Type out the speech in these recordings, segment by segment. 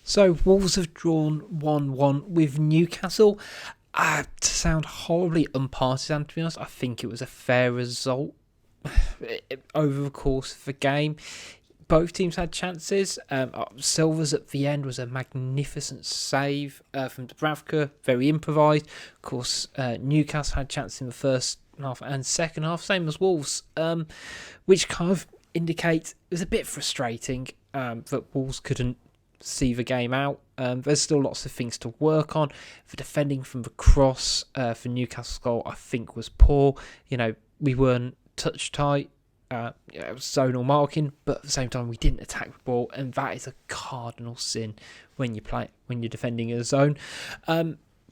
So Wolves have drawn 1-1 with Newcastle. To sound horribly unpartisan, to be honest, I think it was a fair result over the course of the game. Both teams had chances. Silva's at the end was a magnificent save from Dubravka, very improvised. Of course, Newcastle had chances in the first half and second half, same as Wolves, which kind of indicates it was a bit frustrating that Wolves couldn't see the game out. There's still lots of things to work on. The defending from the cross for Newcastle's goal, I think, was poor. We weren't touch tight. It was zonal marking, but at the same time we didn't attack the ball, and that is a cardinal sin when you're defending a zone.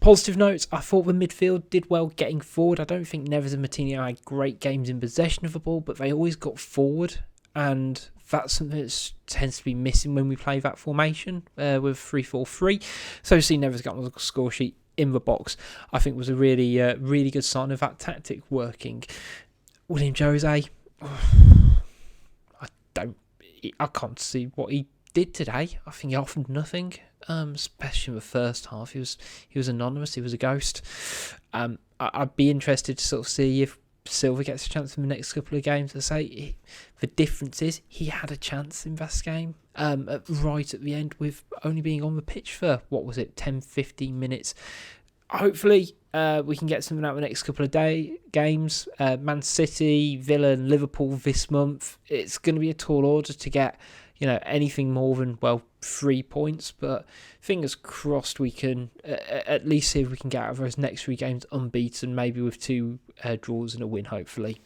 Positive notes: I thought the midfield did well getting forward. I don't think Neves and Martinez had great games in possession of the ball, but they always got forward, and that's something that tends to be missing when we play that formation with 3-4-3. So to see Neves get on the score sheet in the box, I think was a really, really good sign of that tactic working. William Jose, I can't see what he did today. I think he offered nothing, especially in the first half. He was anonymous. He was a ghost. I'd be interested to sort of see if Silva gets a chance in the next couple of games. I say the difference is he had a chance in this game right at the end with only being on the pitch for 10-15 minutes. Hopefully we can get something out of the next couple of games. Man City, Villa and Liverpool this month. It's going to be a tall order to get anything more than 3 points, but fingers crossed we can at least see if we can get out of those next 3 games unbeaten, maybe with 2 draws and a win hopefully.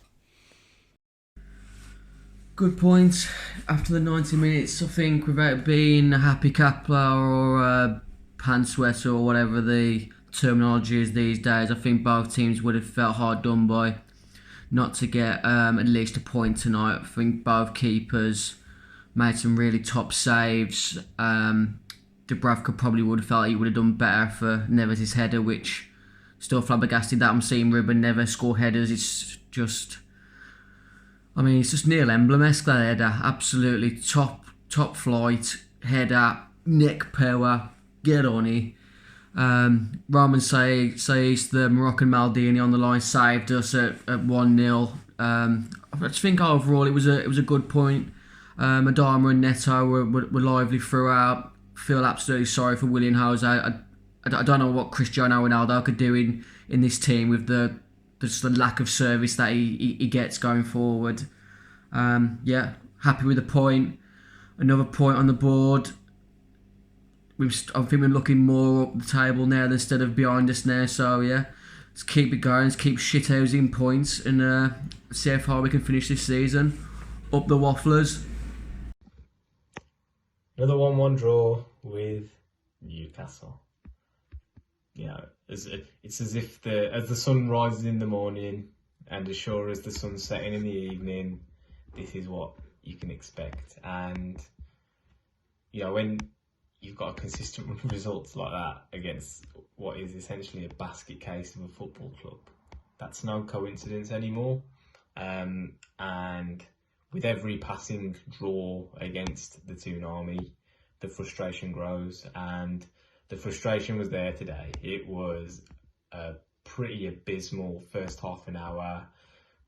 Good point. After the 90 minutes, I think, without being a happy Kapla or a pan sweater or whatever the terminology is these days, I think both teams would have felt hard done by not to get at least a point tonight. I think both keepers made some really top saves. Dubravka probably would have felt he would have done better for Neves' header, which still flabbergasted that I'm seeing Ruben Neves score headers. It's just Neil Emblem-esque, that header. Absolutely top flight header, neck power, get on it. Roman says the Moroccan Maldini on the line saved us at 1-0. I just think overall it was a good point. Adama and Neto were lively throughout. Feel absolutely sorry for William Jose. I don't know what Cristiano Ronaldo could do in this team with the lack of service that he gets going forward. Happy with the point. Another point on the board. I think we're looking more up the table now instead of behind us now. So yeah, let's keep it going. Let's keep shithousing points and see how far we can finish this season. Up the Wafflers. Another 1-1 draw with Newcastle. It's as if as the sun rises in the morning and as sure as the sun's setting in the evening, this is what you can expect. And when you've got a consistent results like that against what is essentially a basket case of a football club, that's no coincidence anymore. And with every passing draw against the Toon Army, the frustration grows, and the frustration was there today. It was a pretty abysmal first half an hour.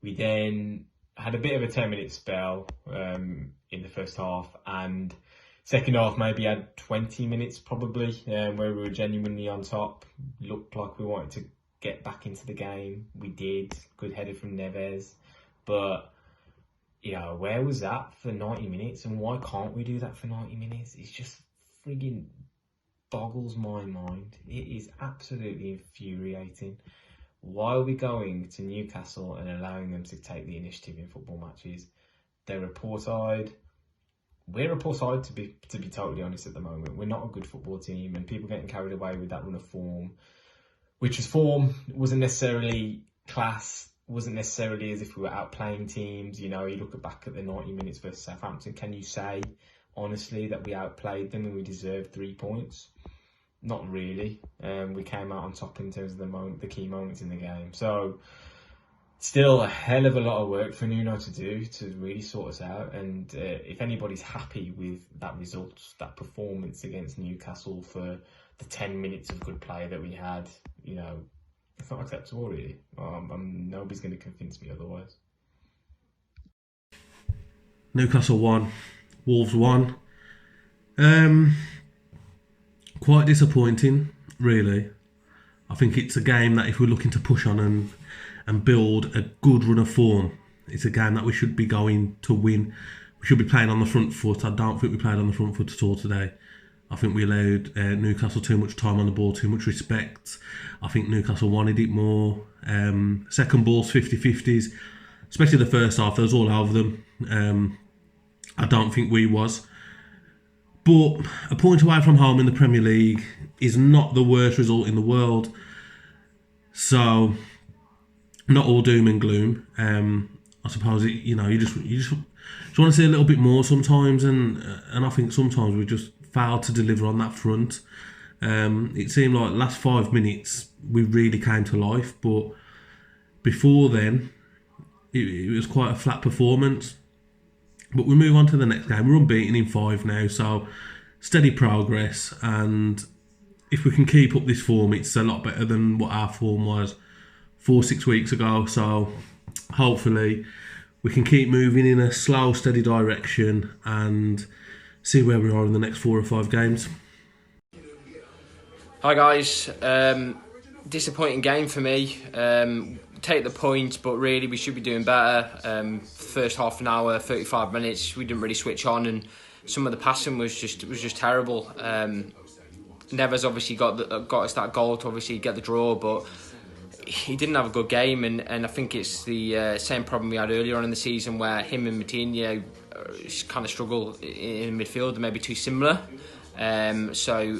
We then had a bit of a 10-minute spell in the first half, and second half maybe had 20 minutes probably where we were genuinely on top. Looked like we wanted to get back into the game. We did. Good header from Neves. But where was that for 90 minutes? And why can't we do that for 90 minutes? It's just frigging boggles my mind. It is absolutely infuriating. Why are we going to Newcastle and allowing them to take the initiative in football matches? They're a poor side. We're a poor side, to be totally honest at the moment. We're not a good football team, and people getting carried away with that run of form, which was form, wasn't necessarily class, wasn't necessarily as if we were outplaying teams. You look back at the 90 minutes versus Southampton, can you say, honestly, that we outplayed them and we deserved 3 points? Not really. We came out on top in terms of the key moments in the game. So, Still a hell of a lot of work for Nuno to do to really sort us out. And if anybody's happy with that result, that performance against Newcastle for the 10 minutes of good play that we had, it's not acceptable, really. Nobody's going to convince me otherwise. Newcastle 1, Wolves 1. Quite disappointing, really. I think it's a game that if we're looking to push on and build a good run of form, it's a game that we should be going to win. We should be playing on the front foot. I don't think we played on the front foot at all today. I think we allowed Newcastle too much time on the ball, too much respect. I think Newcastle wanted it more. Second balls, 50-50s, especially the first half. There was all over them. I don't think we was. But a point away from home in the Premier League is not the worst result in the world. So, not all doom and gloom. I suppose you just want to see a little bit more sometimes, and I think sometimes we just failed to deliver on that front. It seemed like the last 5 minutes we really came to life, but before then it was quite a flat performance. But we move on to the next game. We're unbeaten in 5 now, so steady progress. And if we can keep up this form, it's a lot better than what our form was 4-6 weeks ago. So hopefully we can keep moving in a slow, steady direction and see where we are in the next 4 or 5 games. Hi guys, disappointing game for me. Take the point, but really we should be doing better. First half an hour, 35 minutes, we didn't really switch on, and some of the passing was just terrible. Neves obviously got us that goal to obviously get the draw, but he didn't have a good game, and I think it's the same problem we had earlier on in the season where him and Moutinho kind of struggle in midfield. They're maybe too similar. So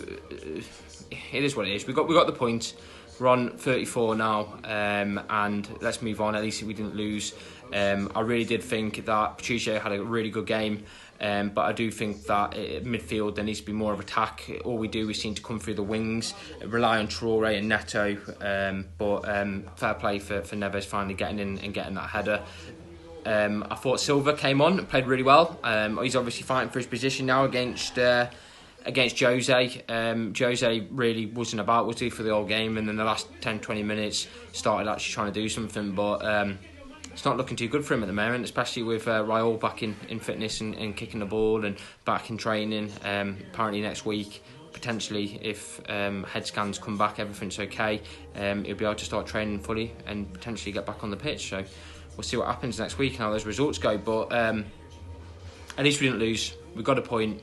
it is what it is. We got the point. We're on 34 now, and let's move on. At least we didn't lose. I really did think that Patricio had a really good game, but I do think that at midfield there needs to be more of attack. All we do is seem to come through the wings, rely on Traore and Neto, but fair play for Neves finally getting in and getting that header. I thought Silva came on and played really well. He's obviously fighting for his position now against Jose. Jose really wasn't about, was he, for the whole game, and then the last 10-20 minutes started actually trying to do something, but it's not looking too good for him at the moment, especially with Raul back in fitness and kicking the ball and back in training. Apparently next week, potentially, if head scans come back, everything's okay, he'll be able to start training fully and potentially get back on the pitch. So we'll see what happens next week and how those results go, but at least we didn't lose. We got a point.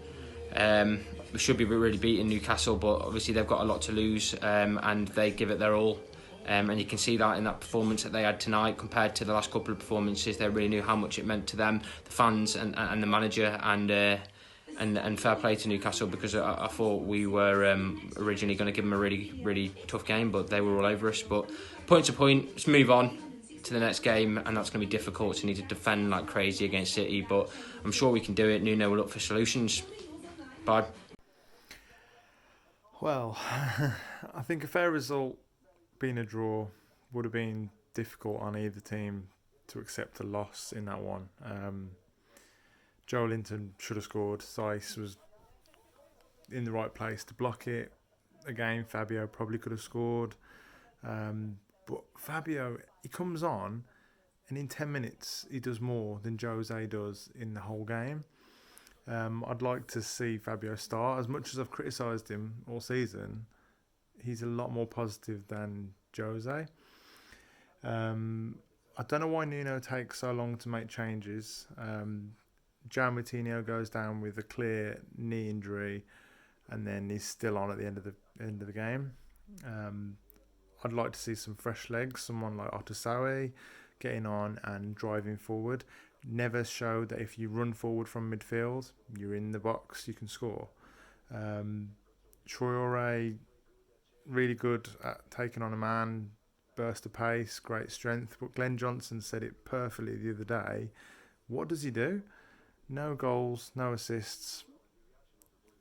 We should be really beating Newcastle, but obviously they've got a lot to lose, and they give it their all. And you can see that in that performance that they had tonight compared to the last couple of performances. They really knew how much it meant to them, the fans and the manager, and fair play to Newcastle, because I thought we were originally going to give them a really, really tough game, but they were all over us. But point to point, let's move on to the next game, and that's going to be difficult to need to defend like crazy against City, but I'm sure we can do it. Nuno will look for solutions. Bye. Well, I think a fair result, being a draw, would have been difficult on either team to accept a loss in that one. Joe Linton should have scored. Saiss was in the right place to block it. Again, Fabio probably could have scored. But Fabio, he comes on, and in 10 minutes he does more than Jose does in the whole game. I'd like to see Fabio start. As much as I've criticised him all season, he's a lot more positive than Jose. I don't know why Nuno takes so long to make changes. João Moutinho goes down with a clear knee injury, and then he's still on at the end of the game. I'd like to see some fresh legs, someone like Otasowie getting on and driving forward. Never showed that if you run forward from midfield, you're in the box, you can score. Traore, really good at taking on a man, burst of pace, great strength. But Glenn Johnson said it perfectly the other day. What does he do? No goals, no assists.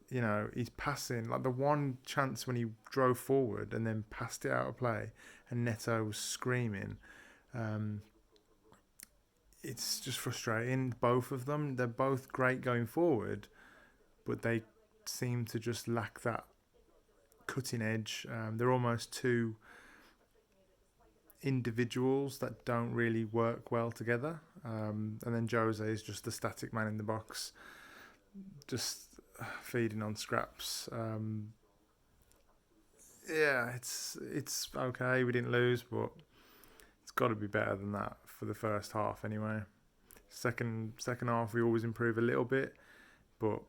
You know, he's passing. Like the one chance when he drove forward and then passed it out of play, and Neto was screaming. it's just frustrating. Both of them, they're both great going forward, but they seem to just lack that cutting edge. They're almost two individuals that don't really work well together. And then Jose is just the static man in the box, just feeding on scraps. Yeah, it's okay. We didn't lose, but it's got to be better than that for the first half anyway. Second half, we always improve a little bit, but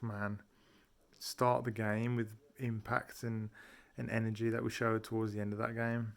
man, start the game with impact and energy that we showed towards the end of that game.